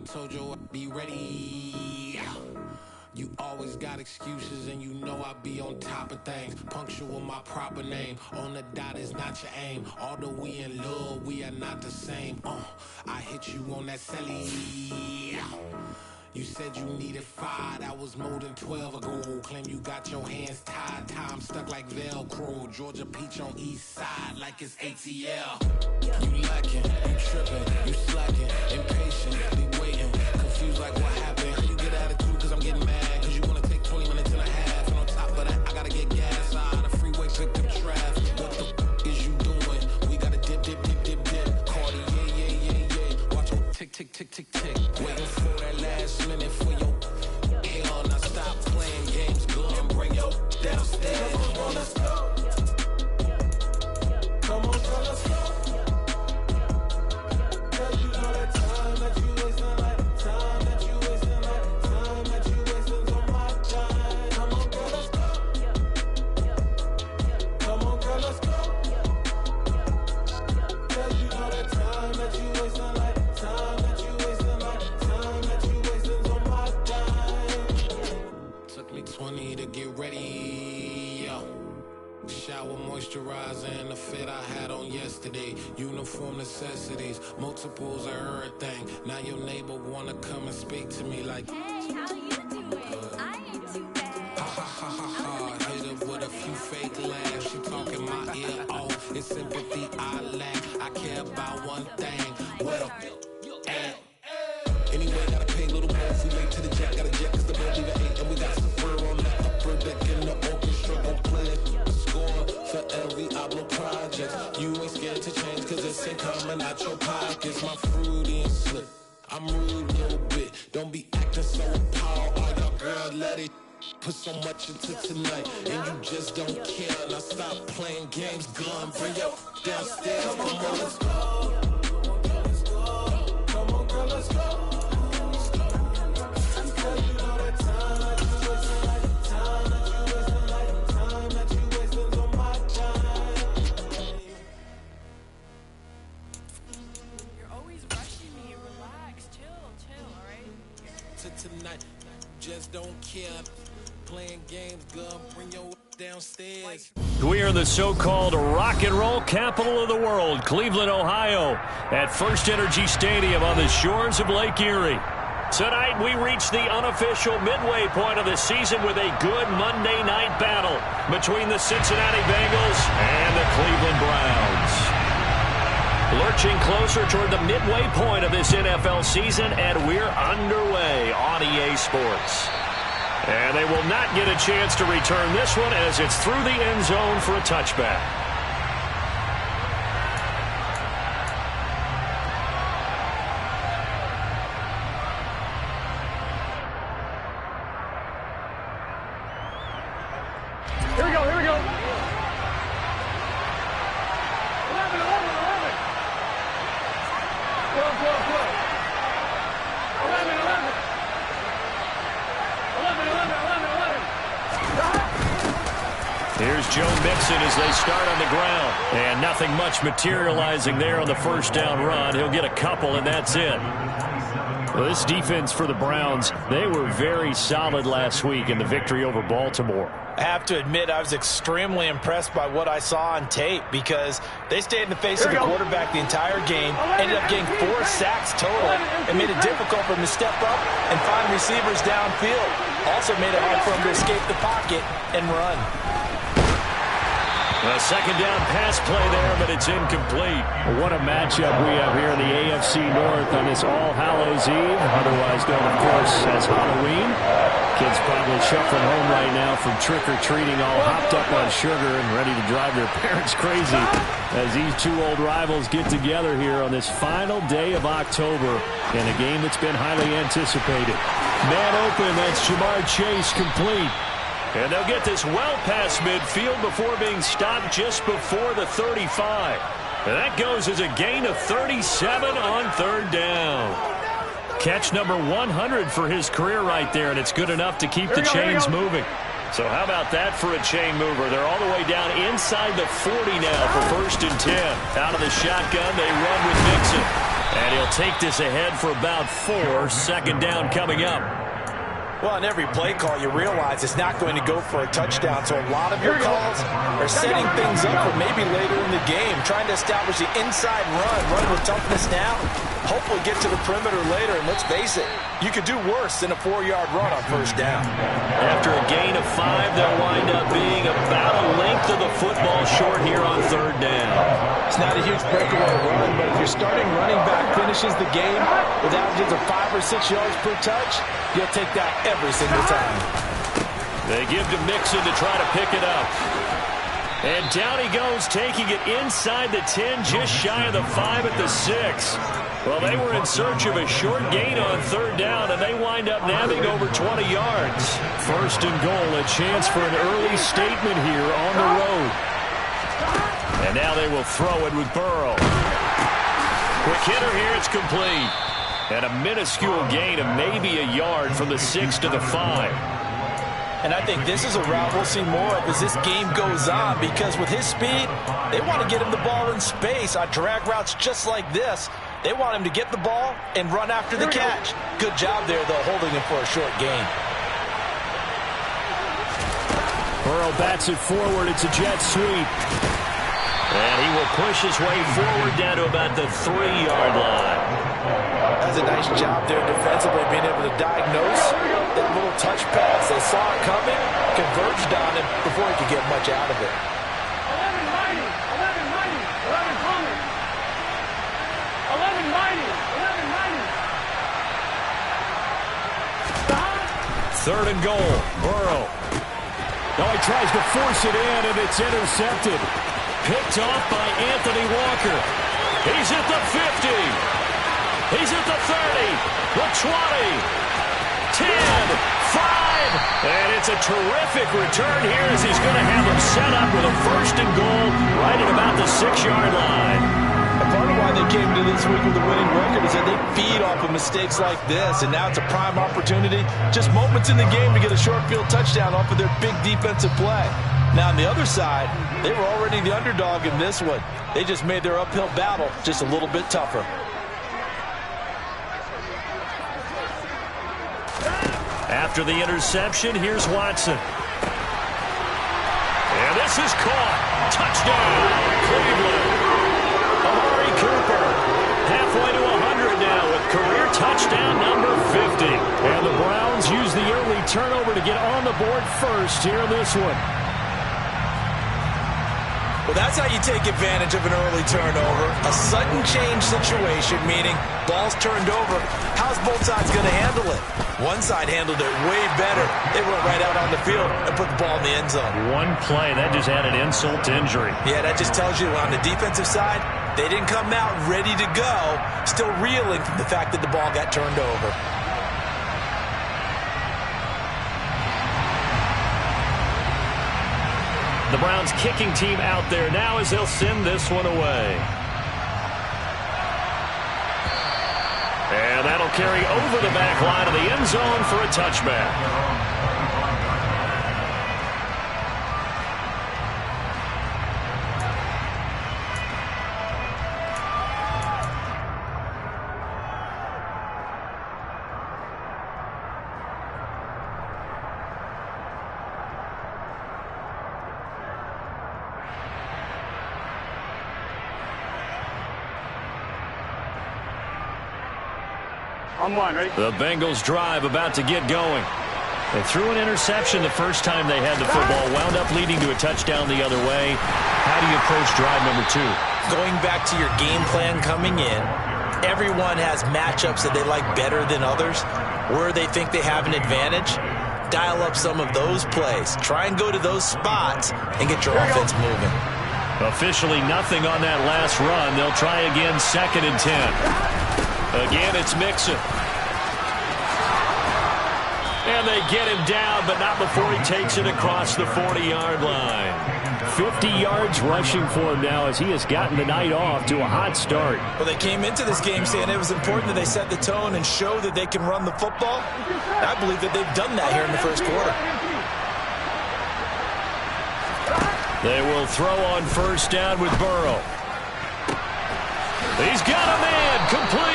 told you I'd be ready. You always got excuses and you know I be on top of things. Punctual my proper name. On the dot is not your aim. Although we in love, we are not the same. I hit you on that celly. You said you needed 5, that was more than 12 ago. Claim you got your hands tied, time stuck like Velcro. Georgia Peach on east side like it's ATL. You lacking, you tripping, you slacking, impatient, be waiting, confused like what happened. How you get attitude cause I'm getting mad, cause you wanna take 20 minutes and a half. And on top of that, I gotta get gas out of the freeway, pick up traffic. What the is you doing? We gotta dip, dip, dip, dip, dip. Cardi, yeah. Watch your tick, tick, tick, tick, tick. Waiting for that last minute for your hell. Now stop playing games, go and bring your downstairs. Come on, let's go. Come on, girl, let's go. Cause you know that time that you wasting, like time that you wasting, like time that you wasting on my time. Come on, girl, let's go. Come on, girl, let's go. Cause you know that time that you wasting, like time that you wasting, like time that you wasting on my time. Took me 20 to get ready, yo. Shower moisturizer and the fit I had on yesterday. Uniform necessities, multiples of everything. Now your neighbor wanna come and speak to me like, hey, how you doing? I ain't too bad. ha ha ha ha ha. Hit her with a few fake laughs. She talking my ear off. It's sympathy I lack. I care about one thing. What a at. Anyway, gotta pay a little more if we late to the jet. Got a jet cause the boat leave 8. And we got some fur on that upper deck in the orchestra. Gon' play a score for every Oblo project. You ain't scared to change cause it's ain't coming out your pockets. My fruity and slip. I'm rude a little bit. Don't be acting so appalled. All y'all girls let it put so much into tonight. And you just don't care. Now stop playing games. Gun, bring your downstairs. Come on, girl, let's go. Come on, girl, let's go. Tonight, just don't care. Playing games, gun, bring your downstairs. We are the so-called rock and roll capital of the world, Cleveland, Ohio, at First Energy Stadium on the shores of Lake Erie. Tonight, we reach the unofficial midway point of the season with a good Monday night battle between the Cincinnati Bengals and the Cleveland Browns. Lurching closer toward the midway point of this NFL season, and we're underway on EA Sports. And they will not get a chance to return this one as it's through the end zone for a touchback. Here we go, here we go. 11. Here's Joe Mixon as they start on the ground. And nothing much materializing there on the first down run. He'll get a couple, and that's it. Well, this defense for the Browns, they were very solid last week in the victory over Baltimore. I have to admit, I was extremely impressed by what I saw on tape because they stayed in the face of the quarterback the entire game, ended up getting 4 sacks total, and made it difficult for him to step up and find receivers downfield. Also made it hard for him to escape the pocket and run. A second down pass play there, but it's incomplete. What a matchup we have here in the AFC North on this All Hallows Eve, otherwise known, of course, as Halloween. Kids probably shuffling home right now from trick-or-treating, all hopped up on sugar and ready to drive their parents crazy as these two old rivals get together here on this final day of October in a game that's been highly anticipated. Man open, that's Jamar Chase, complete. And they'll get this well past midfield before being stopped just before the 35. And that goes as a gain of 37 on third down. Catch number 100 for his career right there, and it's good enough to keep the chains moving. So how about that for a chain mover? They're all the way down inside the 40 now for 1st and 10. Out of the shotgun, they run with Mixon. And he'll take this ahead for about 4. Second down coming up. Well, in every play call, you realize it's not going to go for a touchdown, so a lot of your calls are setting things up for maybe later in the game, trying to establish the inside run with toughness now, hopefully get to the perimeter later, and let's face it, you could do worse than a 4-yard run on first down. After a gain of 5, they'll wind up being about a length of the football short here on third down. It's not a huge breakaway run, but if your starting running back finishes the game with averages of 5 or 6 yards per touch, you'll take that every single time. They give to Mixon to try to pick it up. And down he goes, taking it inside the 10, just shy of the 5 at the 6. Well, they were in search of a short gain on third down, and they wind up nabbing over 20 yards. First and goal, a chance for an early statement here on the road. And now they will throw it with Burrow. Quick hitter here, it's complete. And a minuscule gain of maybe a yard from the 6 to the 5. And I think this is a route we'll see more of as this game goes on, because with his speed, they want to get him the ball in space on drag routes just like this. They want him to get the ball and run after the catch. Good job there, though, holding him for a short gain. Burrow bats it forward. It's a jet sweep. And he will push his way forward down to about the 3-yard line. That's a nice job there defensively, being able to diagnose that little touch pass. They saw it coming, converged on him before he could get much out of it. 3rd and goal. Burrow. No, he tries to force it in, and it's intercepted. Picked off by Anthony Walker. He's at the 50. He's at the 30. The 20. 10. 5. And it's a terrific return here as he's going to have them set up with a 1st and goal right at about the 6-yard line. And part of why they came to this week with a winning record is that they feed off of mistakes like this, and now it's a prime opportunity, just moments in the game to get a short field touchdown off of their big defensive play. Now on the other side, they were already the underdog in this one. They just made their uphill battle just a little bit tougher. After the interception, here's Watson. And this is caught. Touchdown, Cleveland. Cooper halfway to 100 now with career touchdown number 50. And the Browns use the early turnover to get on the board first here in this one. Well, that's how you take advantage of an early turnover. A sudden change situation, meaning ball's turned over. How's both sides going to handle it? One side handled it way better. They went right out on the field and put the ball in the end zone. One play, that just added insult to injury. Yeah, that just tells you on the defensive side, they didn't come out ready to go, still reeling from the fact that the ball got turned over. The Browns kicking team out there now as they'll send this one away. And that'll carry over the back line of the end zone for a touchback. On one, ready? The Bengals drive about to get going. They threw an interception the first time they had the football, wound up leading to a touchdown the other way. How do you approach drive number 2? Going back to your game plan coming in, everyone has matchups that they like better than others, where they think they have an advantage. Dial up some of those plays. Try and go to those spots and get your offense moving. Officially nothing on that last run. They'll try again, 2nd and 10. Again, it's Mixon. And they get him down, but not before he takes it across the 40-yard line. 50 yards rushing for him now as he has gotten the night off to a hot start. Well, they came into this game saying it was important that they set the tone and show that they can run the football. I believe that they've done that here in the first quarter. They will throw on first down with Burrow. He's got a man complete.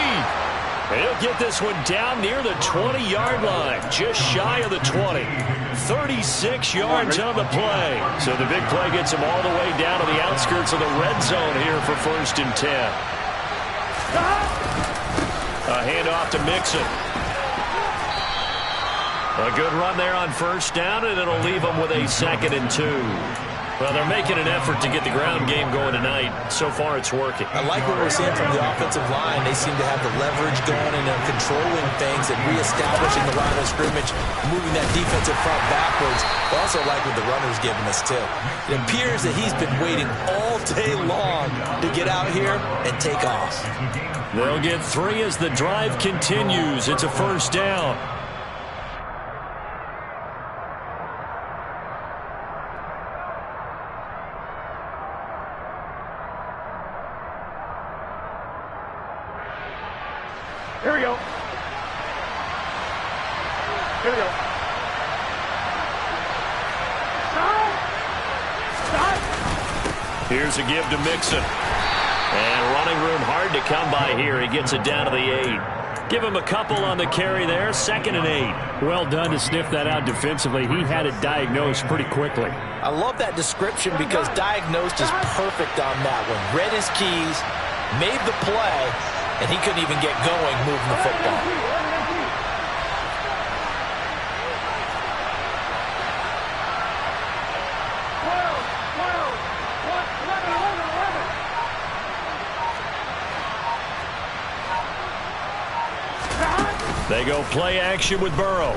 get this one down near the 20-yard line, just shy of the 20. 36 yards on the play. So the big play gets him all the way down to the outskirts of the red zone here for 1st and 10. A handoff to Mixon. A good run there on 1st down, and it'll leave them with a 2nd and 2. Well, they're making an effort to get the ground game going tonight. So far, it's working. I like what we're seeing from the offensive line. They seem to have the leverage going, and they're controlling things and reestablishing the line of scrimmage, moving that defensive front backwards. I also like what the runner's giving us, too. It appears that he's been waiting all day long to get out here and take off. They'll get 3 as the drive continues. It's a 1st down. Here we go. Here we go. Stop. Here's a give to Mixon. And running room hard to come by here. He gets it down to the 8. Give him a couple on the carry there. 2nd and 8. Well done to sniff that out defensively. He had it diagnosed pretty quickly. I love that description because diagnosed is perfect on that one. Read his keys, made the play, and he couldn't even get going moving the football. They go play action with Burrow.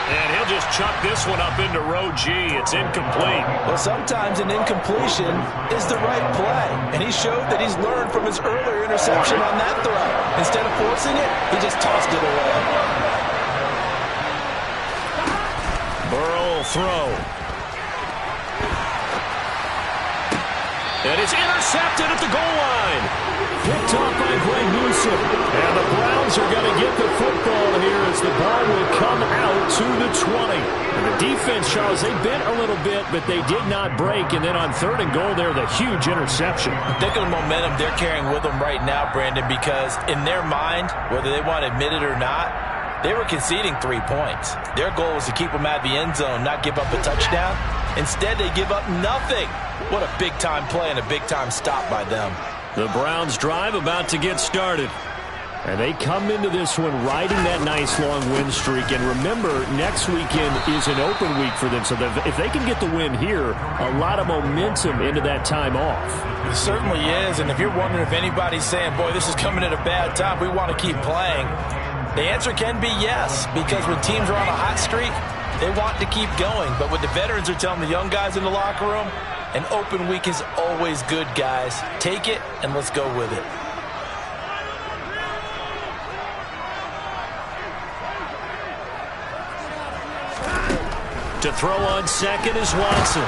And he'll just chuck this one up into row G. It's incomplete. Well, sometimes an incompletion is the right play. And he showed that he's learned from his earlier interception on that throw. Instead of forcing it, he just tossed it away. Burrow will throw. And it's intercepted at the goal line. Picked off by Greg Newsom. And the Browns are going to get the football here as the ball will come out to the 20. And the defense, Charles, they bent a little bit, but they did not break. And then on 3rd and goal there, the huge interception. Think of the momentum they're carrying with them right now, Brandon, because in their mind, whether they want to admit it or not, they were conceding 3 points. Their goal was to keep them out of the end zone, not give up a touchdown. Instead, they give up nothing. What a big-time play and a big-time stop by them. The Browns drive about to get started. And they come into this one riding that nice long win streak. And remember, next weekend is an open week for them. So if they can get the win here, a lot of momentum into that time off. It certainly is. And if you're wondering if anybody's saying, boy, this is coming at a bad time, we want to keep playing, the answer can be yes. Because when teams are on a hot streak, they want to keep going. But what the veterans are telling the young guys in the locker room, an open week is always good, guys. Take it, and let's go with it. To throw on 2nd is Watson.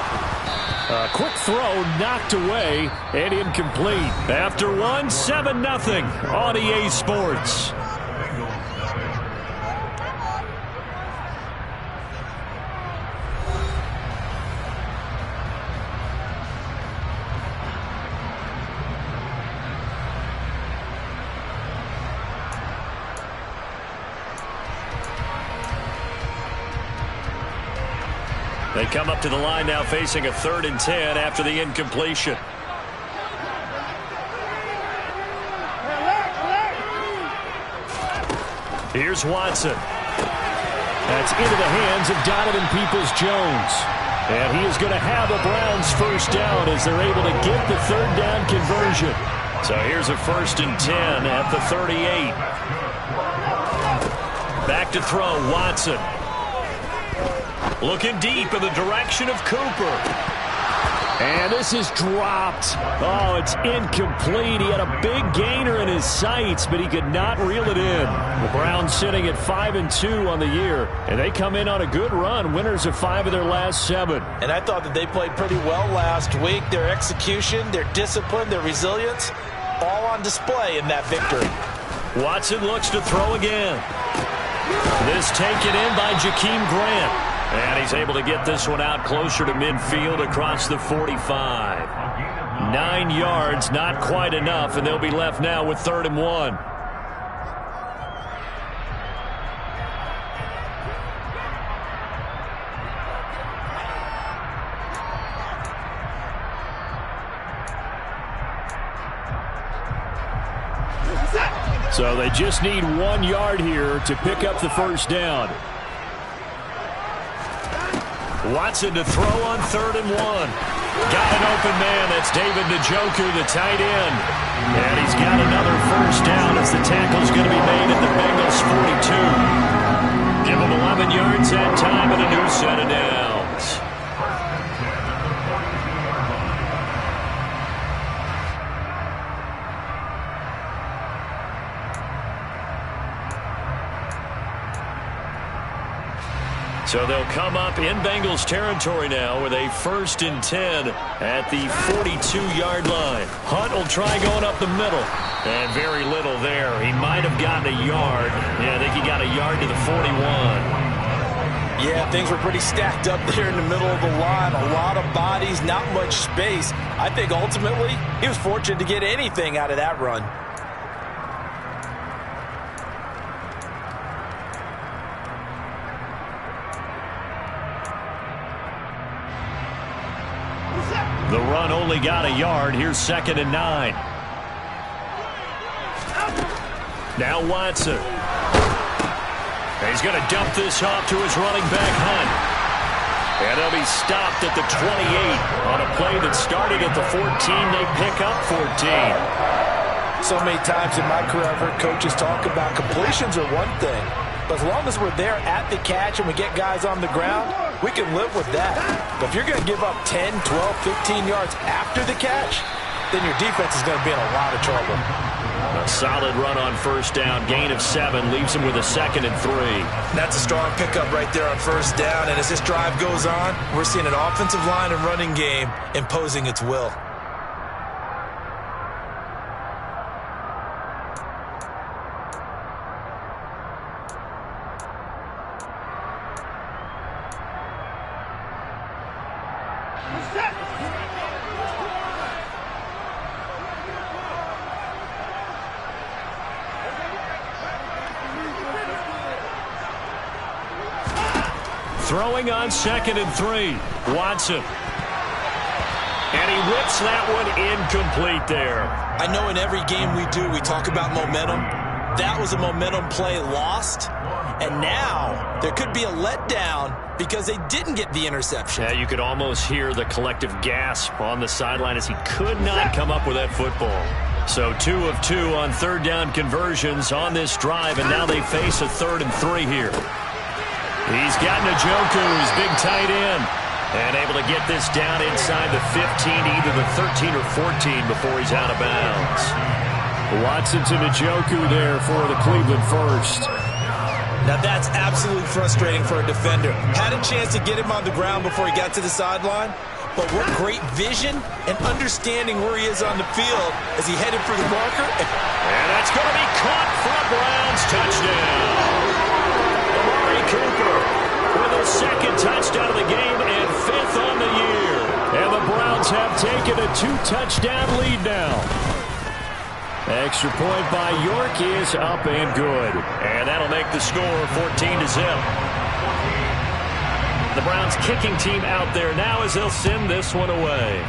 A quick throw knocked away and incomplete. After 1, 7-0 on EA Sports. They come up to the line now facing a 3rd and 10 after the incompletion. Here's Watson. That's into the hands of Donovan Peoples-Jones. And he is going to have a Browns 1st down as they're able to get the 3rd down conversion. So here's a 1st and 10 at the 38. Back to throw, Watson. Looking deep in the direction of Cooper. And this is dropped. Oh, it's incomplete. He had a big gainer in his sights, but he could not reel it in. The Browns sitting at 5-2 on the year, and they come in on a good run, winners of 5 of their last 7. And I thought that they played pretty well last week. Their execution, their discipline, their resilience, all on display in that victory. Watson looks to throw again. This taken in by Jakeem Grant. And he's able to get this one out closer to midfield across the 45. 9 yards, not quite enough, and they'll be left now with 3rd and 1. So they just need 1 yard here to pick up the first down. Watson to throw on 3rd and 1. Got an open man. That's David Njoku, the tight end. And he's got another first down as the tackle's going to be made at the Bengals 42. Give him 11 yards that time and a new set of downs. So they'll come up in Bengals territory now with a 1st and 10 at the 42-yard line. Hunt will try going up the middle. And very little there. He might have gotten a yard. Yeah, I think he got a yard to the 41. Yeah, things were pretty stacked up there in the middle of the line. A lot of bodies, not much space. I think ultimately he was fortunate to get anything out of that run. The run only got a yard. Here's 2nd and 9. Now Watson. He's going to dump this off to his running back, Hunt. And they'll be stopped at the 28 on a play that started at the 14. They pick up 14. So many times in my career, I've heard coaches talk about completions are one thing. But as long as we're there at the catch and we get guys on the ground, we can live with that. But if you're going to give up 10, 12, 15 yards after the catch, then your defense is going to be in a lot of trouble. A solid run on first down. Gain of 7 leaves him with a 2nd and 3. That's a strong pickup right there on first down. And as this drive goes on, we're seeing an offensive line and running game imposing its will. Throwing on 2nd and 3. Watson. And he whips that one incomplete there. I know in every game we do, we talk about momentum. That was a momentum play lost. And now there could be a letdown because they didn't get the interception. Yeah, you could almost hear the collective gasp on the sideline as he could not come up with that football. So 2 of 2 on 3rd down conversions on this drive, and now they face a 3rd and 3 here. He's got Njoku, his big tight end, and able to get this down inside the 15, either the 13 or 14 before he's out of bounds. Watson to Njoku there for the Cleveland first. Now that's absolutely frustrating for a defender. Had a chance to get him on the ground before he got to the sideline, but what great vision and understanding where he is on the field as he headed for the marker. And that's going to be caught for a Browns touchdown. Cooper with a 2nd touchdown of the game and 5th on the year. And the Browns have taken a 2-touchdown lead now. Extra point by York is up and good. And that'll make the score 14-0. The Browns kicking team out there now as they'll send this one away.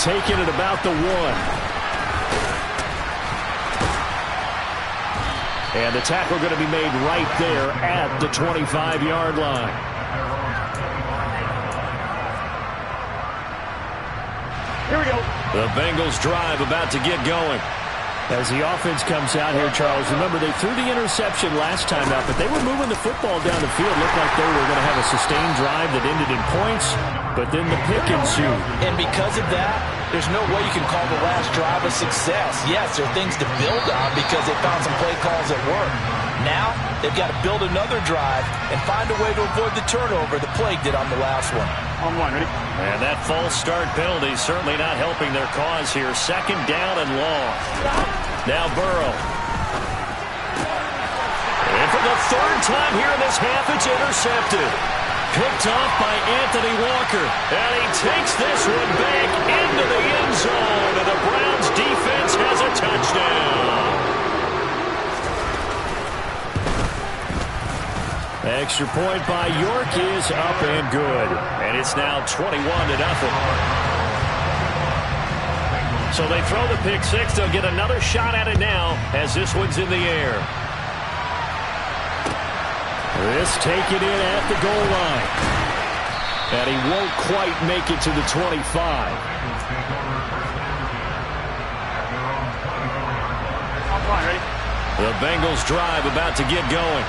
Taking it about the 1. And the tackle going to be made right there at the 25-yard line. Here we go. The Bengals drive about to get going. As the offense comes out here, Charles, remember they threw the interception last time out, but they were moving the football down the field. Looked like they were going to have a sustained drive that ended in points, but then the pick ensued. And because of that, there's no way you can call the last drive a success. Yes, there are things to build on because they found some play calls that work. Now, they've got to build another drive and find a way to avoid the turnover the Plague did on the last one. On 1, ready? And that false start penalty certainly not helping their cause here. 2nd down and long. Now Burrow. And for the 3rd time here in this half, it's intercepted. picked off by Anthony Walker. And he takes this one back into the end zone. And the Browns defense has a touchdown. Extra point by York is up and good. And it's now 21-0. So they throw the pick six. They'll get another shot at it now as this one's in the air. This taken in at the goal line. And he won't quite make it to the 25. The Bengals drive about to get going.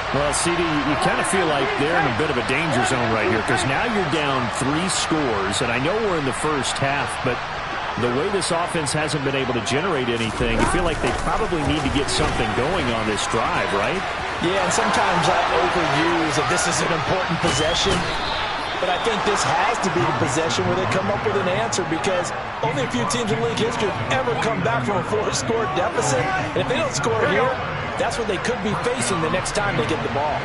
Well, CD, you kind of feel like they're in a bit of a danger zone right here because now you're down 3 scores, and I know we're in the first half, but the way this offense hasn't been able to generate anything, you feel like they probably need to get something going on this drive, right? Yeah, and sometimes I overuse that this is an important possession, but I think this has to be the possession where they come up with an answer because only a few teams in league history have ever come back from a 4-score deficit, and if they don't score here, that's what they could be facing the next time they get the ball.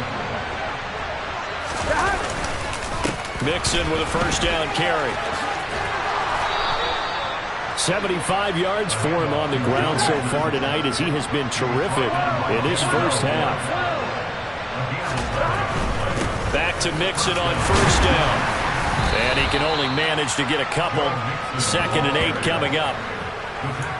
Mixon with a first down carry. 75 yards for him on the ground so far tonight as he has been terrific in his first half. Back to Mixon on first down. And he can only manage to get a couple. 2nd and 8 coming up.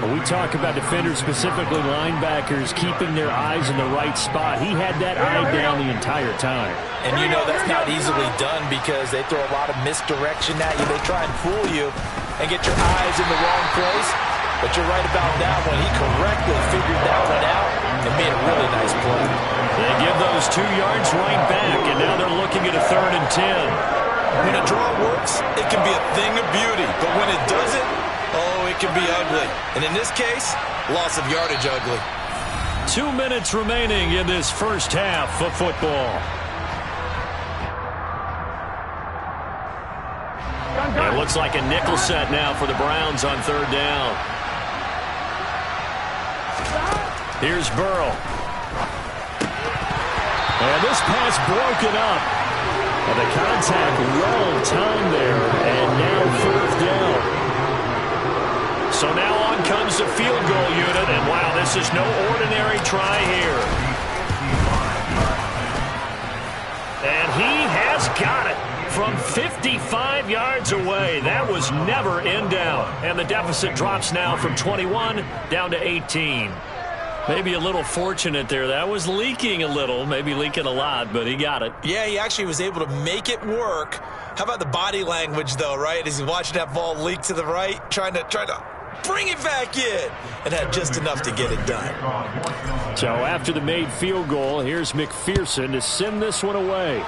When we talk about defenders, specifically linebackers, keeping their eyes in the right spot, he had that eye down the entire time. And you know that's not easily done because they throw a lot of misdirection at you. They try and fool you and get your eyes in the wrong place. But you're right about that one. He correctly figured that one out and made a really nice play. They give those 2 yards right back, and now they're looking at a 3rd and 10. When a draw works, it can be a thing of beauty. But when it doesn't, oh, it can be ugly. And in this case, loss of yardage ugly. 2 minutes remaining in this first half of football. It looks like a nickel set now for the Browns on 3rd down. Here's Burrow. And this pass broken up. And the contact well timed there. And now 4th down. So now on comes the field goal unit. And wow, this is no ordinary try here. And he has got it. From 55 yards away. That was never in doubt. And the deficit drops now from 21 down to 18. Maybe a little fortunate there. That was leaking a little, maybe leaking a lot, but he got it. Yeah, he actually was able to make it work. How about the body language, though, right? As he's watching that ball leak to the right, trying to bring it back in, and had just enough to get it done. So after the made field goal, here's McPherson to send this one away.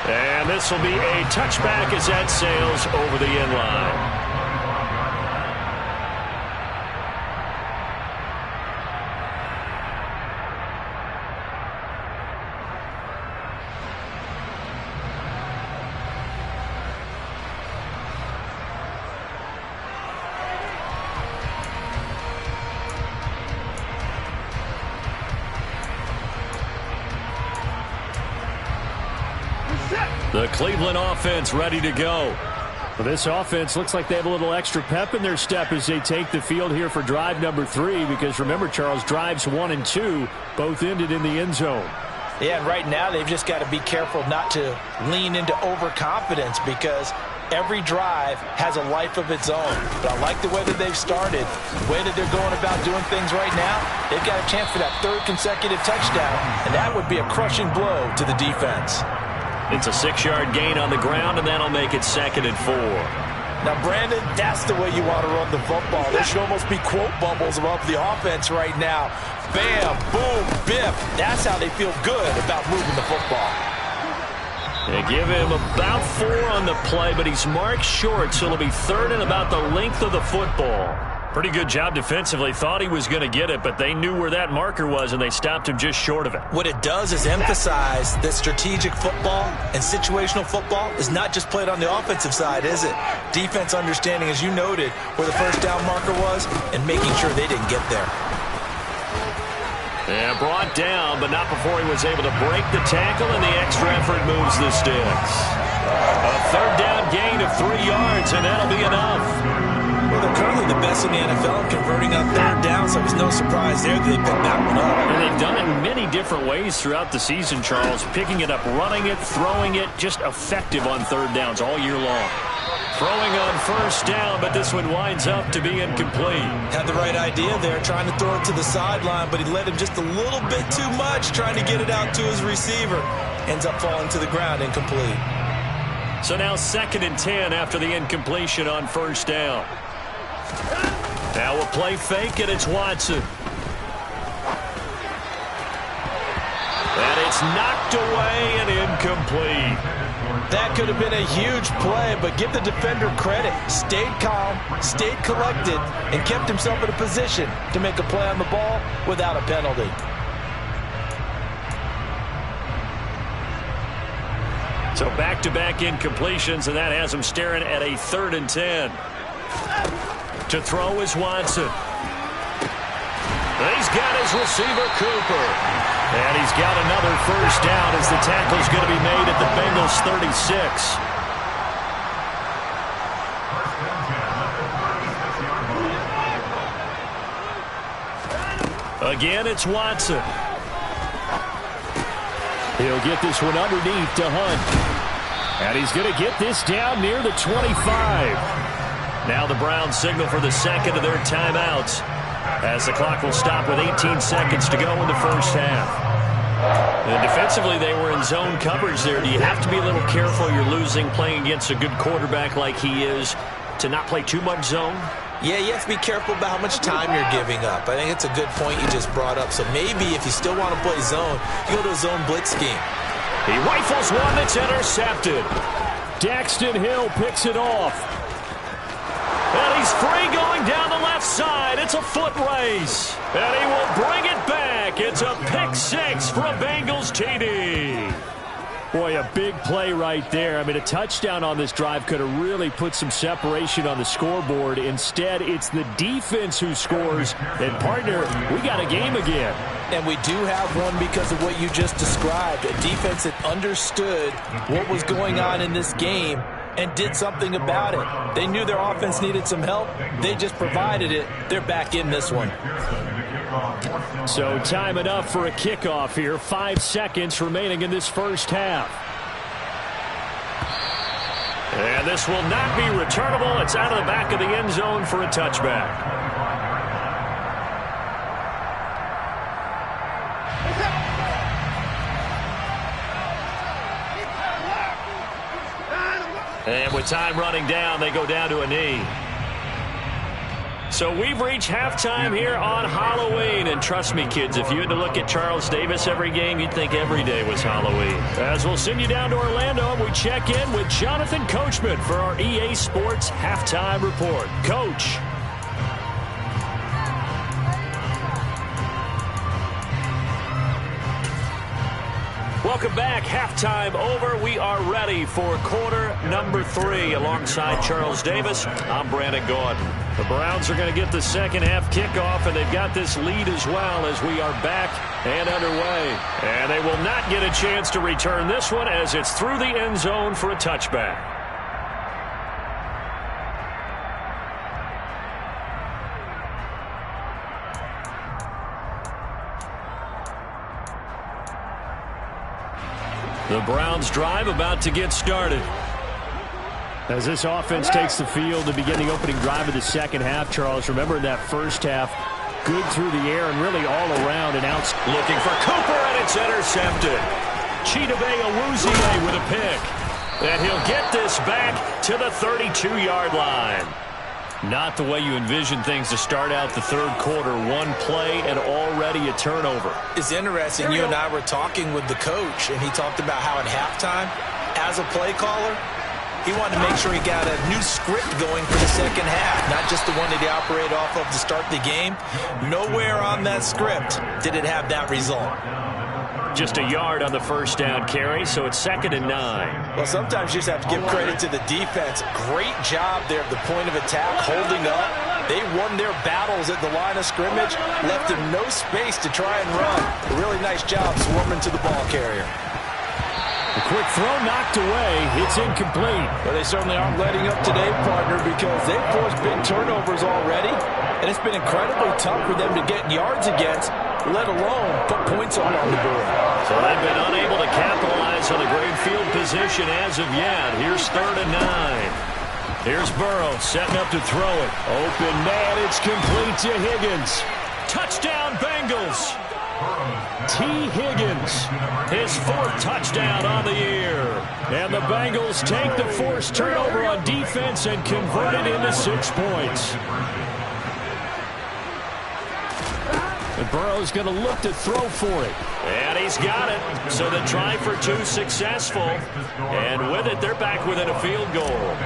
And this will be a touchback as that sails over the end line. The Cleveland offense ready to go. Well, this offense looks like they have a little extra pep in their step as they take the field here for drive number 3 because remember, Charles, drives 1 and 2 both ended in the end zone. Yeah, and right now they've just got to be careful not to lean into overconfidence because every drive has a life of its own. But I like the way that they've started, the way that they're going about doing things right now. They've got a chance for that 3rd consecutive touchdown, and that would be a crushing blow to the defense. It's a 6-yard gain on the ground, and that'll make it 2nd and 4. Now, Brandon, that's the way you want to run the football. There should almost be quote bubbles above the offense right now. Bam, boom, biff. That's how they feel good about moving the football. They give him about 4 on the play, but he's marked short, so it'll be 3rd and about the length of the football. Pretty good job defensively. Thought he was going to get it, but they knew where that marker was, and they stopped him just short of it. What it does is emphasize that strategic football and situational football is not just played on the offensive side, is it? Defense understanding, as you noted, where the first down marker was and making sure they didn't get there. And brought down, but not before he was able to break the tackle, and the extra effort moves the sticks. A third down gain of 3 yards, and that'll be enough. Well, they're currently the best in the NFL in converting on third down, so it was no surprise there that they picked that one up. And they've done it in many different ways throughout the season, Charles. Picking it up, running it, throwing it, just effective on third downs all year long. Throwing on first down, but this one winds up to be incomplete. Had the right idea there, trying to throw it to the sideline, but he led him just a little bit too much, trying to get it out to his receiver. Ends up falling to the ground, incomplete. So now 2nd and 10 after the incompletion on first down. Now a play fake, and it's Watson. And it's knocked away and incomplete. That could have been a huge play, but give the defender credit. Stayed calm, stayed collected, and kept himself in a position to make a play on the ball without a penalty. So back-to-back incompletions, and that has him staring at a 3rd and 10. To throw is Watson. He's got his receiver, Cooper. And he's got another first down as the tackle's going to be made at the Bengals 36. Again, it's Watson. He'll get this one underneath to Hunt. And he's going to get this down near the 25. Now the Browns signal for the second of their timeouts, as the clock will stop with 18 seconds to go in the first half. And defensively, they were in zone coverage there. Do you have to be a little careful? You're losing playing against a good quarterback like he is to not play too much zone? Yeah, you have to be careful about how much time you're giving up. I think it's a good point you just brought up. So maybe if you still want to play zone, you go to a zone blitz scheme. He rifles one that's intercepted. Daxton Hill picks it off. And he's free going down the left side. It's a foot race. And he will bring it back. It's a pick six for a Bengals TD. Boy, a big play right there. I mean, a touchdown on this drive could have really put some separation on the scoreboard. Instead, it's the defense who scores. And, partner, we got a game again. And we do have one because of what you just described. A defense that understood what was going on in this game and did something about it. They knew their offense needed some help. They just provided it. They're back in this one. So time enough for a kickoff here. 5 seconds remaining in this first half. And this will not be returnable. It's out of the back of the end zone for a touchback. And with time running down, they go down to a knee. So we've reached halftime here on Halloween. And trust me, kids, if you had to look at Charles Davis every game, you'd think every day was Halloween. As we'll send you down to Orlando, and we check in with Jonathan Coachman for our EA Sports Halftime Report. Coach. Welcome back. Halftime over. We are ready for quarter number 3. Alongside Charles Davis, I'm Brandon Gordon. The Browns are going to get the second half kickoff, and they've got this lead as well as we are back and underway. And they will not get a chance to return this one as it's through the end zone for a touchback. The Browns drive about to get started. As this offense takes the field to begin the opening drive of the second half, Charles, remember in that first half, good through the air and really all around and out. Looking for Cooper, and it's intercepted. Chidobe Awuzie with a pick. And he'll get this back to the 32-yard line. Not the way you envision things to start out the third quarter. One play and already a turnover. It's interesting. You and I were talking with the coach, and he talked about how at halftime, as a play caller, he wanted to make sure he got a new script going for the second half, not just the one that he operated off of to start the game. Nowhere on that script did it have that result. Just a yard on the first down carry, so it's 2nd and 9. Well, sometimes you just have to give credit to the defense. Great job there at the point of attack, holding up, They won their battles at the line of scrimmage, left him no space to try and run. A really nice job swarming to the ball carrier. A quick throw knocked away. It's incomplete. But they certainly aren't letting up today, partner, because they've forced big turnovers already, and it's been incredibly tough for them to get yards against, let alone put points on the board. So they've been unable to capitalize on a great field position as of yet. Here's 3rd and 9. Here's Burrow setting up to throw it. Open man, it's complete to Higgins. Touchdown, Bengals. T. Higgins, his 4th touchdown on the year. And the Bengals take the forced turnover on defense and convert it into 6 points. And Burrow's going to look to throw for it. And he's got it. So the try for 2 successful. And with it, they're back within a field goal.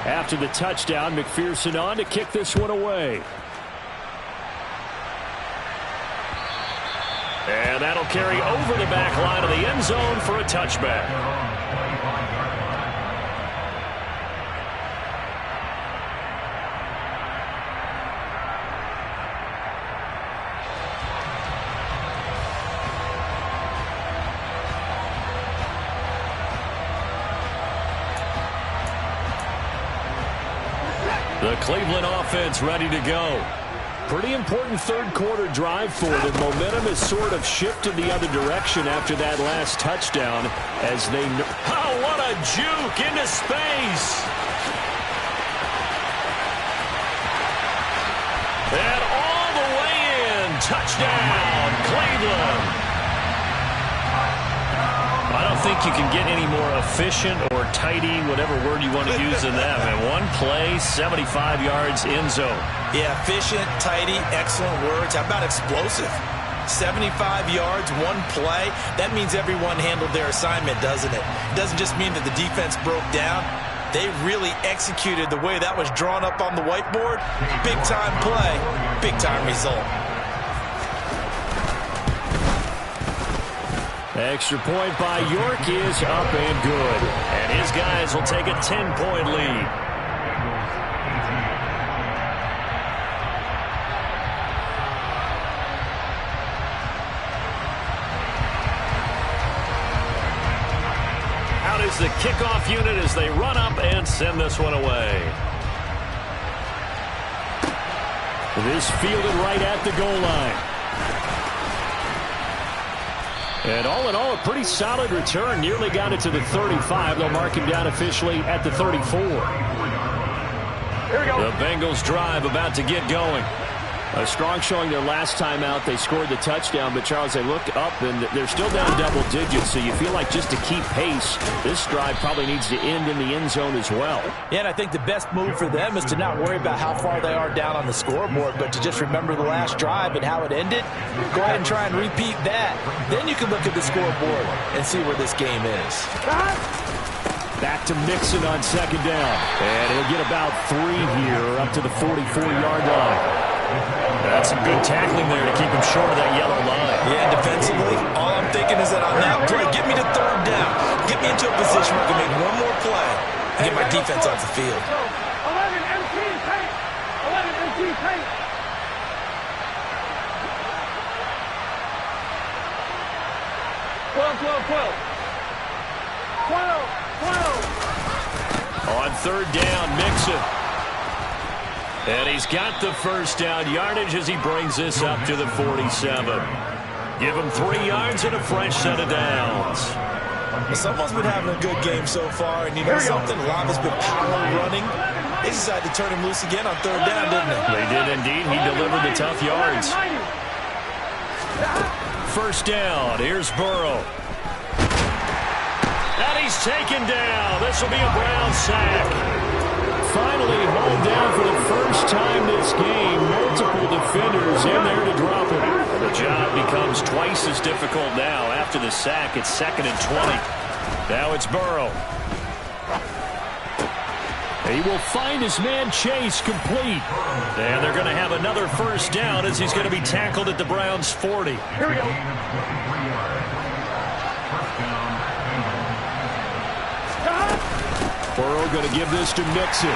After the touchdown, McPherson on to kick this one away. And that'll carry over the back line of the end zone for a touchback. The Cleveland offense ready to go. Pretty important 3rd quarter drive for them. Momentum has sort of shifted the other direction after that last touchdown as they... Oh, what a juke into space. And all the way in. Touchdown, Cleveland. I don't think you can get any more efficient or tidy, whatever word you want to use in that. And one play, 75 yards in zone. Yeah, efficient, tidy, excellent words. How about explosive? 75 yards, one play. That means everyone handled their assignment, doesn't it? It doesn't just mean that the defense broke down. They really executed the way that was drawn up on the whiteboard. Big-time play, big-time result. Extra point by York is up and good. And his guys will take a 10-point lead. Out is the kickoff unit as they run up and send this one away. This fielded right at the goal line. And all in all, a pretty solid return. Nearly got it to the 35. They'll mark him down officially at the 34. Here we go. The Bengals drive about to get going. A strong showing their last time out. They scored the touchdown, but Charles, they looked up and they're still down double digits. So you feel like just to keep pace, this drive probably needs to end in the end zone as well. Yeah, and I think the best move for them is to not worry about how far they are down on the scoreboard, but to just remember the last drive and how it ended. Go ahead and try and repeat that. Then you can look at the scoreboard and see where this game is. Back to Mixon on 2nd down. And he'll get about 3 here up to the 44-yard line. That's some good tackling there to keep him short of that yellow line. Yeah, defensively, all I'm thinking is that on that play, get me to 3rd down. Get me into a position where I can make one more play and get my defense off the field. 11 MT paint. 11 MT paint. On 3rd down, Mixon. And he's got the 1st down yardage as he brings this up to the 47. Give him 3 yards and a fresh set of downs. Well, someone's been having a good game so far, and you know something? Lava's been power running. They decided to turn him loose again on 3rd down, didn't they? They did indeed. He delivered the tough yards. 1st down. Here's Burrow. And he's taken down. This will be a Brown sack. Finally hauled down for the first time this game. Multiple defenders in there to drop him. The job becomes twice as difficult now. After the sack, it's 2nd and 20. Now it's Burrow. He will find his man Chase complete. And they're going to have another 1st down as he's going to be tackled at the Browns' 40. Here we go. Burrow going to give this to Mixon.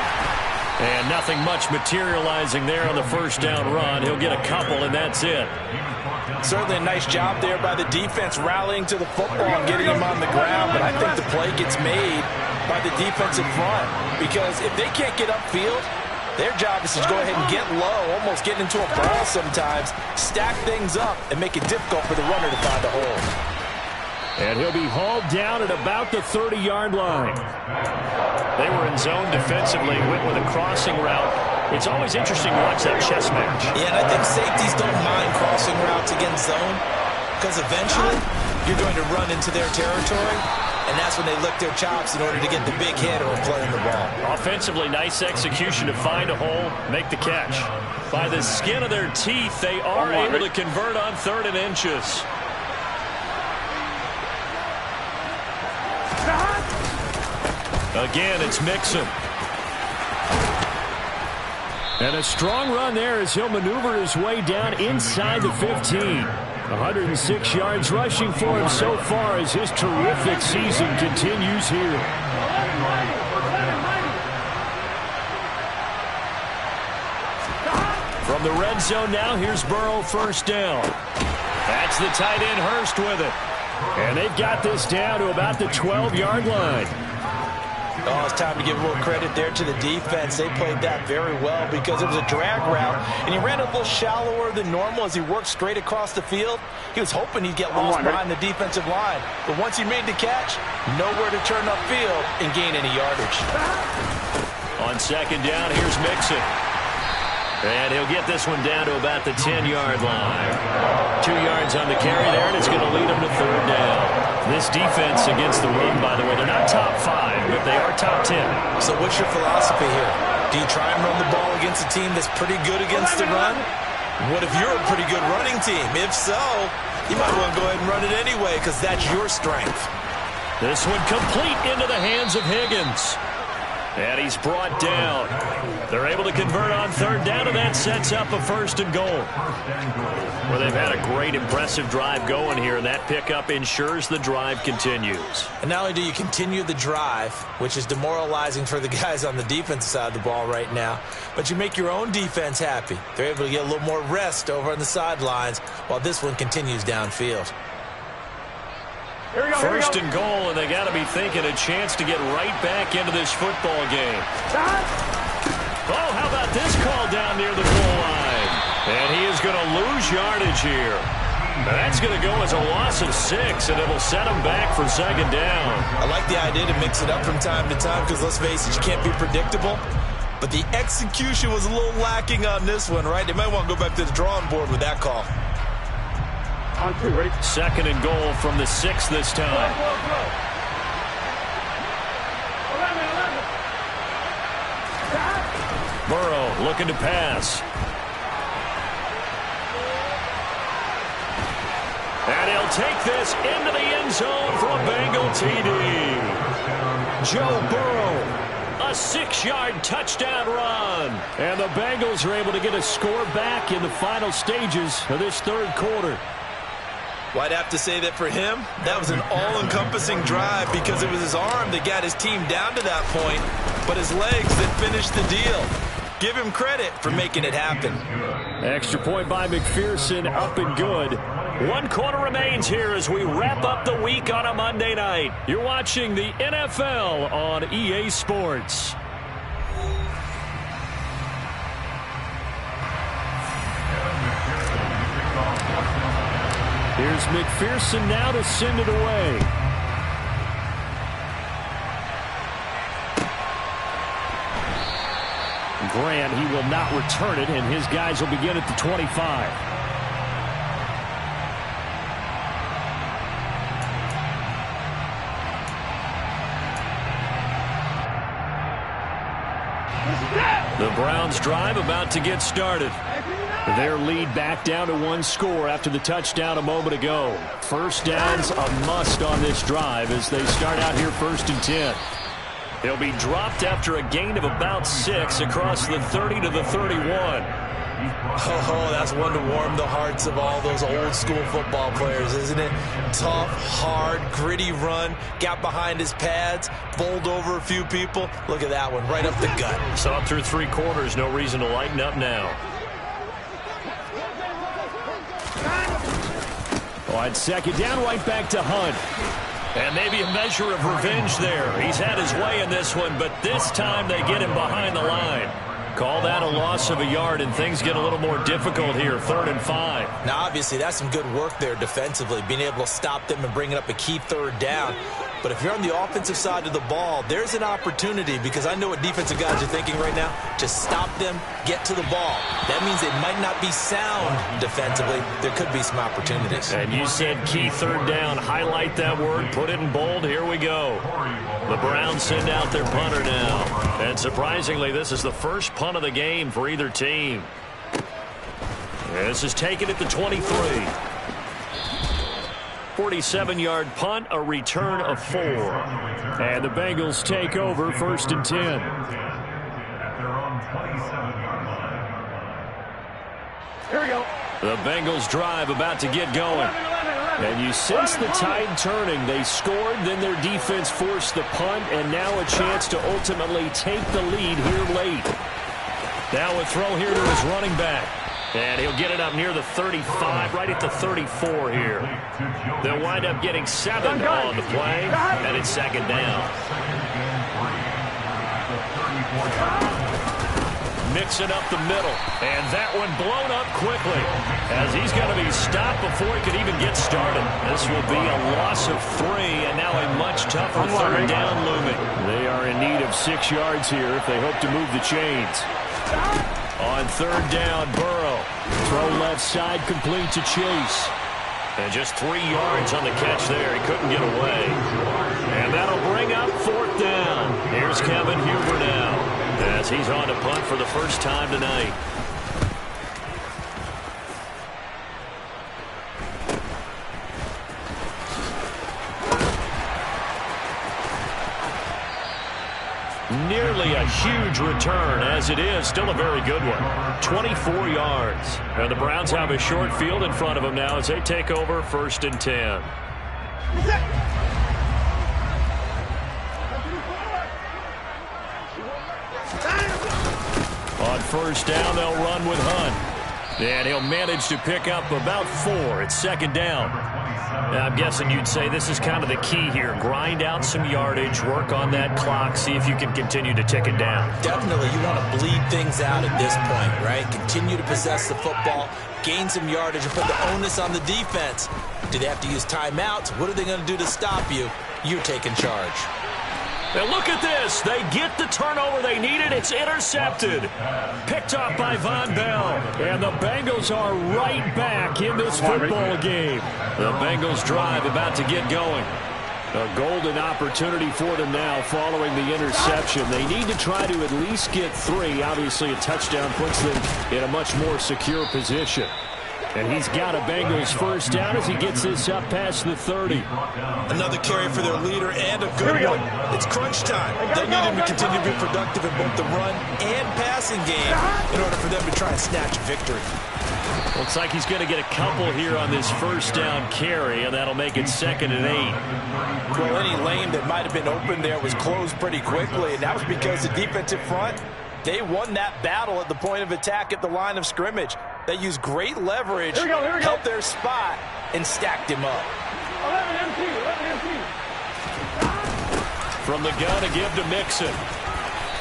And nothing much materializing there on the first down run. He'll get a couple, and that's it. Certainly a nice job there by the defense rallying to the football and getting him on the ground, but I think the play gets made by the defensive front because if they can't get upfield, their job is to go ahead and get low, almost get into a ball sometimes, stack things up, and make it difficult for the runner to find a hole. And he'll be hauled down at about the 30-yard line. They were in zone defensively, went with a crossing route. It's always interesting to watch that chess match. Yeah, and I think safeties don't mind crossing routes against zone because eventually you're going to run into their territory, and that's when they lick their chops in order to get the big hit or playing the ball. Offensively, nice execution to find a hole, make the catch. By the skin of their teeth, they are able to convert on 3rd and inches. Again, it's Mixon. And a strong run there as he'll maneuver his way down inside the 15. 106 yards rushing for him so far as his terrific season continues here. From the red zone now, here's Burrow, first down. That's the tight end Hurst with it. And they've got this down to about the 12-yard line. Oh, it's time to give a little credit there to the defense. They played that very well because it was a drag route, and he ran a little shallower than normal as he worked straight across the field. He was hoping he'd get lost behind the defensive line, but once he made the catch, nowhere to turn upfield and gain any yardage. On second down, here's Mixon. And he'll get this one down to about the 10-yard line. 2 yards on the carry there, and it's going to lead him to 3rd down. This defense against the run, by the way, they're not top 5, but they are top 10. So what's your philosophy here? Do you try and run the ball against a team that's pretty good against the run? What if you're a pretty good running team? If so, you might want to go ahead and run it anyway because that's your strength. This one complete into the hands of Higgins. And he's brought down. They're able to convert on 3rd down, and that sets up a 1st and goal. Well, they've had a great, impressive drive going here, and that pickup ensures the drive continues. And not only do you continue the drive, which is demoralizing for the guys on the defensive side of the ball right now, but you make your own defense happy. They're able to get a little more rest over on the sidelines while this one continues downfield. First and goal, and they got to be thinking a chance to get right back into this football game. Oh, how about this call down near the goal line? And he is going to lose yardage here. That's going to go as a loss of 6, and it will set him back for 2nd down. I like the idea to mix it up from time to time because, let's face it, you can't be predictable. But the execution was a little lacking on this one, right? They might want to go back to the drawing board with that call. On 2, ready? 2nd and goal from the 6 this time. Burrow looking to pass. And he'll take this into the end zone for a Bengal TD. Joe Burrow, a 6-yard touchdown run. And the Bengals are able to get a score back in the final stages of this 3rd quarter. Well, I'd have to say that for him, that was an all-encompassing drive because it was his arm that got his team down to that point, but his legs that finished the deal. Give him credit for making it happen. Extra point by McPherson, up and good. 1 quarter remains here as we wrap up the week on a Monday night. You're watching the NFL on EA Sports. Here's McPherson now to send it away. Grant, he will not return it, and his guys will begin at the 25. The Browns drive about to get started. Their lead back down to 1 score after the touchdown a moment ago. First down's a must on this drive as they start out here 1st and 10. He'll be dropped after a gain of about 6 across the 30 to the 31. Oh, that's one to warm the hearts of all those old school football players, isn't it? Tough, hard, gritty run, got behind his pads, bowled over a few people. Look at that one, right up the gut. Saw through 3 quarters, no reason to lighten up now. On second down, right back to Hunt. And maybe a measure of revenge there. He's had his way in this one, but this time they get him behind the line. Call that a loss of a yard, and things get a little more difficult here, 3rd and 5. Now, obviously, that's some good work there defensively, being able to stop them and bringing up a key 3rd down. But if you're on the offensive side of the ball, there's an opportunity, because I know what defensive guys are thinking right now. Just stop them, get to the ball. That means they might not be sound defensively. There could be some opportunities. And you said key 3rd down. Highlight that word, put it in bold. Here we go. The Browns send out their punter now. And surprisingly, this is the first punt of the game for either team. This is taken at the 23. 47-yard punt, a return of 4. And the Bengals take over 1st and 10. Here we go. The Bengals drive about to get going. And you sense the tide turning. They scored, then their defense forced the punt, and now a chance to ultimately take the lead here late. Now a throw here to his running back. And he'll get it up near the 35, right at the 34 here. They'll wind up getting 7 on the play, and it's 2nd down. Mixing up the middle, and that one blown up quickly as he's got to be stopped before he could even get started. This will be a loss of 3, and now a much tougher 3rd down looming. They are in need of 6 yards here if they hope to move the chains. On 3rd down, Burrow. Throw left side, complete to Chase. And just 3 yards on the catch there. He couldn't get away. And that'll bring up 4th down. Here's Kevin Huber now, as he's on to punt for the first time tonight. Nearly a huge return, as it is still a very good one. 24 yards. And the Browns have a short field in front of them now as they take over 1st and 10. On 1st down, they'll run with Hunt. And he'll manage to pick up about 4. It's 2nd down. Now, I'm guessing you'd say this is kind of the key here. Grind out some yardage, work on that clock, see if you can continue to tick it down. Definitely, you want to bleed things out at this point, right? Continue to possess the football, gain some yardage, and put the onus on the defense. Do they have to use timeouts? What are they going to do to stop you? You're taking charge. And look at this. They get the turnover they needed. It's intercepted. Picked off by Von Bell. And the Bengals are right back in this football game. The Bengals drive about to get going. A golden opportunity for them now following the interception. They need to try to at least get 3. Obviously, a touchdown puts them in a much more secure position. And he's got a Bengals 1st down as he gets this up past the 30. Another carry for their leader and a good one. It's crunch time. They need him to continue to be productive in both the run and passing game in order for them to try and snatch a victory. Looks like he's going to get a couple here on this 1st down carry, and that'll make it 2nd and 8. Well, any lane that might have been open there was closed pretty quickly, and that was because the defensive front, they won that battle at the point of attack at the line of scrimmage. They used great leverage, helped their spot, and stacked him up. 11 MT. From the gun, a give to Mixon.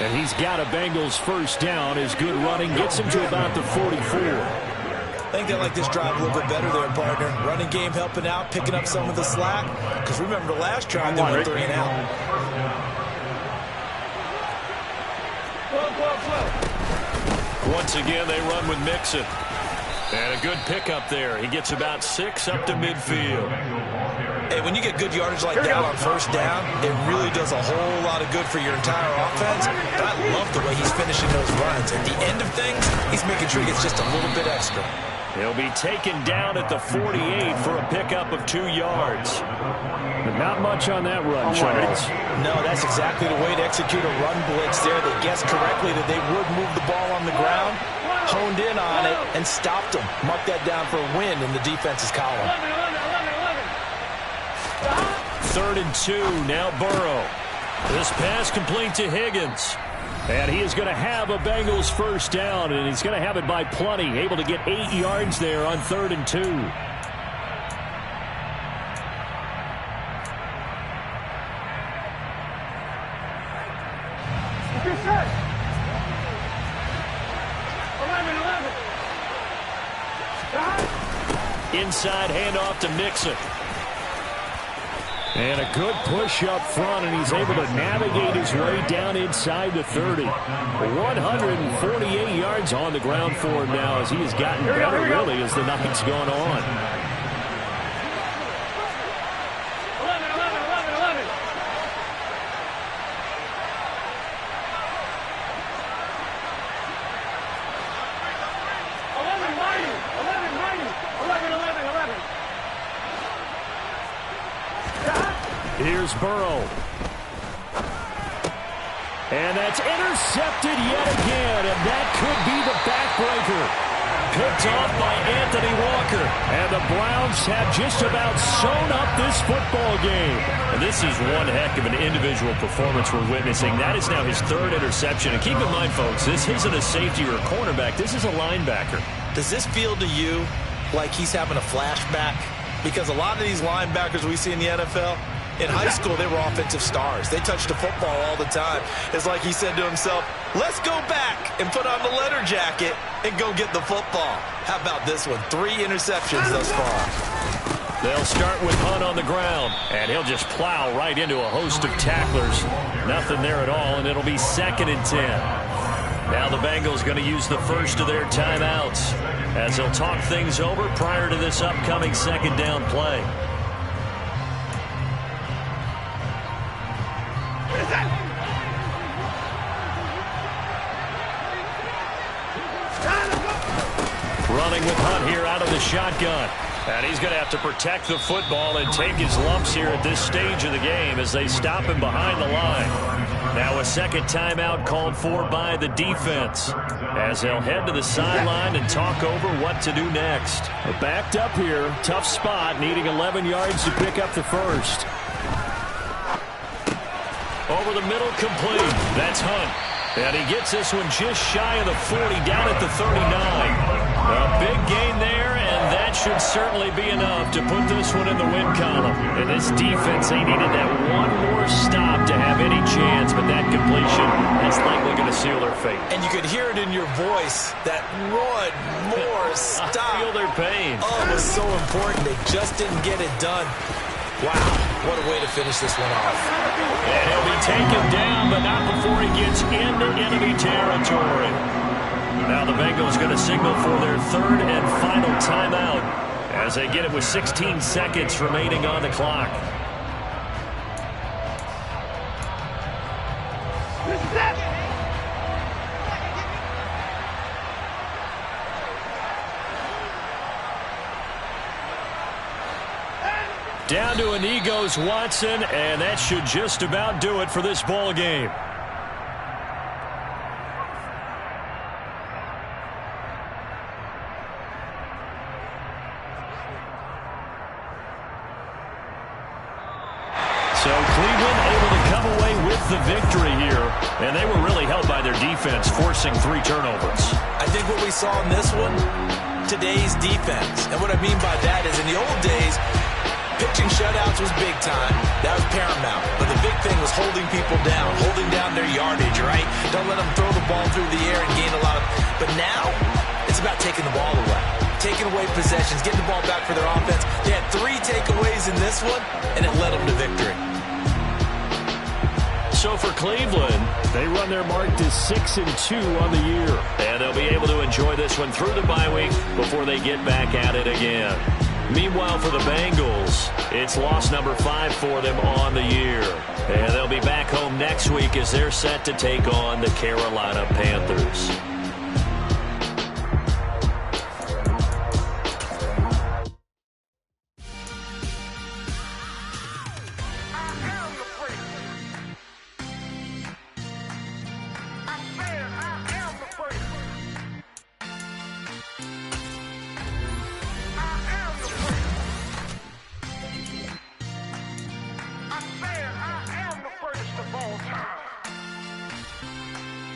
And he's got a Bengals 1st down. His good running gets him to about the 44. I think they like this drive a little bit better there, partner. Running game helping out, picking up some of the slack. Because remember the last drive, they went 3 and out. Once again, they run with Mixon. And a good pickup there. He gets about 6 up to midfield. Hey, when you get good yardage like that on 1st down, it really does a whole lot of good for your entire offense. But I love the way he's finishing those runs. At the end of things, he's making sure he gets just a little bit extra. He'll be taken down at the 48 for a pickup of 2 yards. But not much on that run, Charles. No, that's exactly the way to execute a run blitz there. They guessed correctly that they would move the ball on the ground. honed in on it and stopped them. Mark that down for a win in the defense's column. 3rd and 2, now Burrow. This pass complete to Higgins. And he is going to have a Bengals first down, and he's going to have it by plenty. Able to get 8 yards there on 3rd and 2. Inside handoff to Mixon. And a good push up front, and he's able to navigate his way down inside the 30. 148 yards on the ground for him now as he has gotten better, really, as the night's gone on. 11. Here's Burrow. And that's intercepted yet again, and that could be the backbreaker. Picked off by Anthony Walker. And the Browns have just about sewn up this football game. And this is one heck of an individual performance we're witnessing. That is now his 3rd interception. And keep in mind, folks, this isn't a safety or a cornerback. This is a linebacker. Does this feel to you like he's having a flashback? Because a lot of these linebackers we see in the NFL, in high school, they were offensive stars. They touched the football all the time. It's like he said to himself, let's go back and put on the leather jacket and go get the football. How about this one? 3 interceptions thus far. They'll start with Hunt on the ground, and he'll just plow right into a host of tacklers. Nothing there at all, and it'll be 2nd and 10. Now the Bengals going to use the first of their timeouts as they'll talk things over prior to this upcoming 2nd down play. Running with Hunt here out of the shotgun. And he's going to have to protect the football and take his lumps here at this stage of the game as they stop him behind the line. Now a 2nd timeout called for by the defense as they'll head to the sideline and talk over what to do next. Backed up here, tough spot, needing 11 yards to pick up the first. Over the middle, complete. That's Hunt. And he gets this one just shy of the 40, down at the 39. A big gain there, and that should certainly be enough to put this one in the win column. And this defense, they needed that one more stop to have any chance, but that completion, that's likely going to seal their fate. And you could hear it in your voice, that one more stop. I feel their pain. Oh, it was so important. They just didn't get it done. Wow, what a way to finish this one off. And he'll be taken down, but not before he gets into enemy territory. Now the Bengals going to signal for their 3rd and final timeout as they get it with 16 seconds remaining on the clock. Down to an Egos Watson, and that should just about do it for this ball game. So Cleveland able to come away with the victory here, and they were really held by their defense, forcing 3 turnovers. I think what we saw in this one, today's defense. And what I mean by that is in the old days, pitching shutouts was big time. That was paramount. But the big thing was holding people down, holding down their yardage, right? Don't let them throw the ball through the air and gain a lot of... But now, it's about taking the ball away. Taking away possessions, getting the ball back for their offense. They had 3 takeaways in this one, and it led them to victory. So for Cleveland, they run their mark to 6-2 on the year. And they'll be able to enjoy this one through the bye week before they get back at it again. Meanwhile, for the Bengals, it's loss number 5 for them on the year. And they'll be back home next week as they're set to take on the Carolina Panthers.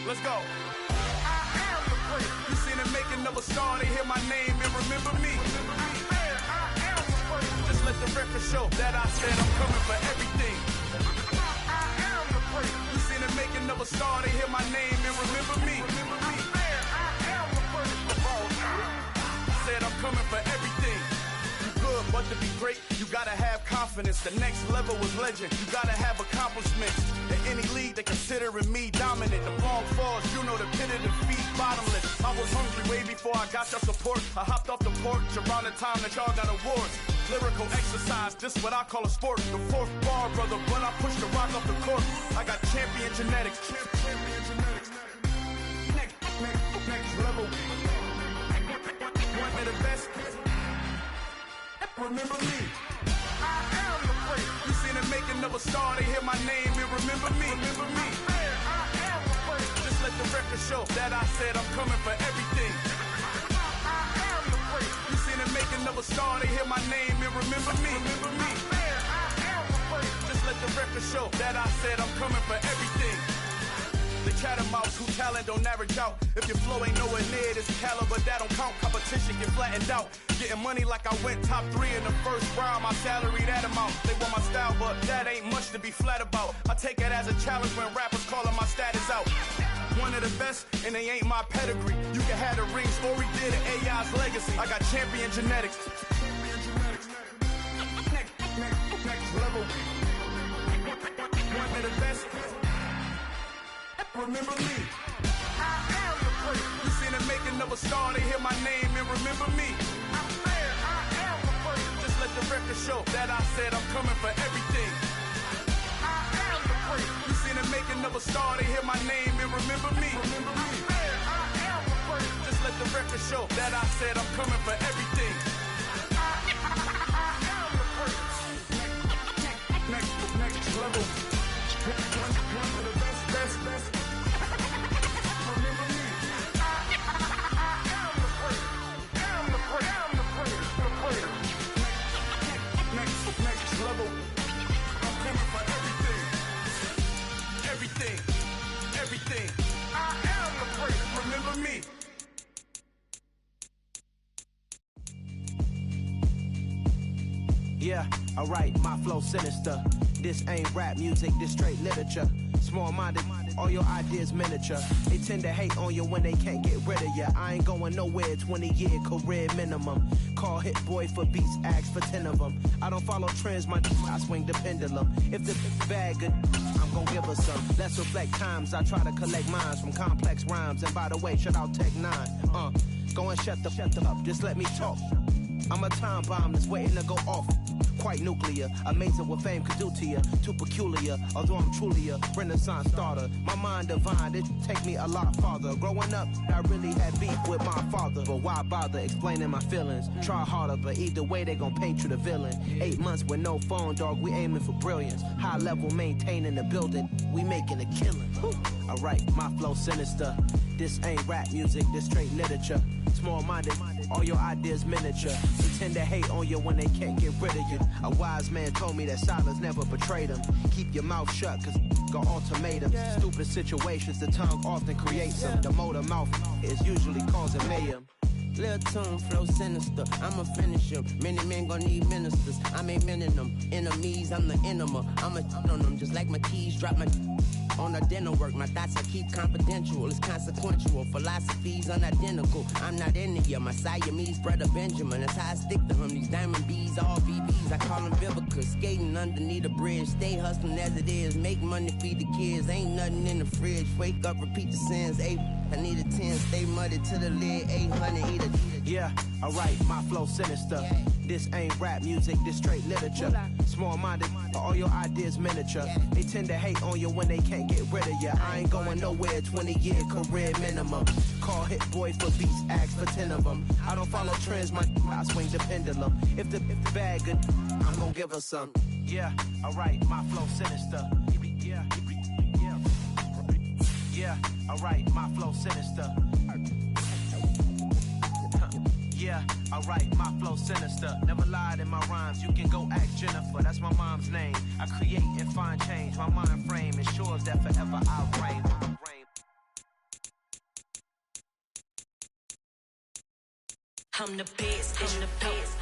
Let's go. I am the great. You seen the making of a star, they hear my name and remember me. I am the great. Just let the record show that I said I'm coming for everything. I am the great. You seen the making of a star, they hear my name and remember me. I am the great. Said I'm coming for everything. You good, but to be great, you gotta have confidence. The next level was legend. You gotta have accomplishments. In any league, they considering me dominant. The long falls, you know the pit of defeat, bottomless. I was hungry way before I got your support. I hopped off the porch around the time that y'all got awards. Lyrical exercise, this what I call a sport. The fourth bar, brother, when I push the rock off the court. I got champion genetics. Next level. One of the best. Remember me. I am the great. You seen the making of a star, they hear my name and remember me. I am the great. Just let the record show that I said I'm coming for everything. I am the great. You seen the making of a star, they hear my name and remember me. I am the great. Just let the record show that I said I'm coming for everything. The chattermouths who talent don't average out. If your flow ain't nowhere near this caliber, that don't count. Competition get flattened out. Getting money like I went top 3 in the first round. My salary that amount. They want my style, but that ain't much to be flat about. I take it as a challenge when rappers calling my status out. One of the best, and they ain't my pedigree. You can have the rings, or we did an AI's legacy. I got champion genetics. Next level. One of the best. Remember me. I am the great. You seen the making of a star, they hear my name and remember me. I am the great. Just let the record show that I said I'm coming for everything. I am the great. You seen the making of a star, they hear my name and remember me. I am the great. Just let the record show that I said I'm coming for everything. I am the great. Next level. One of the best. Next level. I'm coming for everything. I am the great. Remember me. Yeah, alright, my flow sinister. This ain't rap music, this straight literature. Small-minded, all your ideas miniature. They tend to hate on you when they can't get rid of you. I ain't going nowhere, 20-year career minimum. Call Hit Boy for beats, ask for 10 of them. I don't follow trends, I swing the pendulum. If the bag good, I'm gon' give her some. Let's reflect times, I try to collect minds from complex rhymes. And by the way, shout out Tech 9. Go and shut the up, just let me talk. I'm a time bomb that's waiting to go off. Quite nuclear, amazing what fame could do to you. Too peculiar, although I'm truly a renaissance starter. My mind divine, it take me a lot farther. Growing up, I really had beef with my father. But why bother explaining my feelings? Try harder, but either way they gon' paint you the villain. 8 months with no phone, dog, we aiming for brilliance. High level maintaining the building, we making a killing. Alright, my flow sinister. This ain't rap music, this straight literature. Small-minded, all your ideas miniature. They tend to hate on you when they can't get rid of you. A wise man told me that silence never betrayed him. Keep your mouth shut, cause got ultimatums. Stupid situations, the tongue often creates them. The motor mouth is usually causing mayhem. Lil' tune, flow sinister, I'ma finish him. Many men gon' need ministers, I'm aiming them. Enemies, I'm the enema, I'ma on them. Just like my keys, drop my on the dental work. My thoughts I keep confidential, it's consequential. Philosophies unidentical, I'm not India. My Siamese brother Benjamin, that's how I stick to him. These diamond bees, all BBs, I call them Vivica. Skating underneath the bridge, stay hustling as it is. Make money, feed the kids, ain't nothing in the fridge. Wake up, repeat the sins, I need a 10, stay muddy to the lid, 800, eat a. Yeah, alright, my flow sinister. This ain't rap music, this straight literature. Small-minded, all your ideas miniature. They tend to hate on you when they can't get rid of you. I ain't going nowhere, 20-year career minimum. Call Hit Boy for beats, ask for 10 of them. I don't follow trends, I swing the pendulum. If the bag good, I'm gon' give her some. Yeah, alright, my flow sinister. Yeah, alright, my flow sinister. Yeah, alright, my flow sinister. Never lied in my rhymes, you can go ask Jennifer, that's my mom's name. I create and find change, my mind frame ensures that forever I'll reign. I'm the best, I'm the best,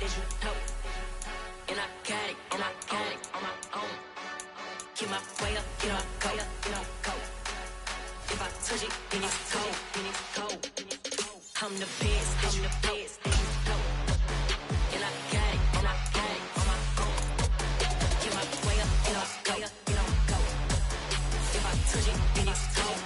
and I got it, and I got it on my own. Get my way up, get up, go, go. If I touch it, then it's cold, I'm the best, I'm the best, and I got it, and I got it on my own. Get my way up, get up, go, go. If I touch it, then it's cold,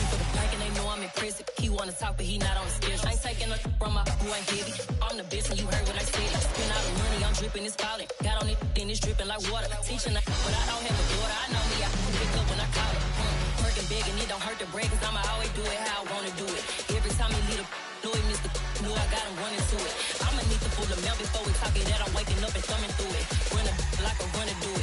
For the blank and they know I'm impressive. He wanna talk, but he not on the schedule. I ain't taking a from my who ain't heavy. I'm the best, and you heard what I said. Spend all the money, I'm dripping, it's falling. Got on it, then it's dripping like water. Teaching, but I don't have a daughter. I know me, I can pick up when I call it. Working big, and it don't hurt to break, cause I'ma always do it how I wanna do it. Every time he lead a know he missed the knew I got him running to it. I'ma need to pull the mail before we talk it that I'm waking up and thumbing through it. Run a like a runner do it.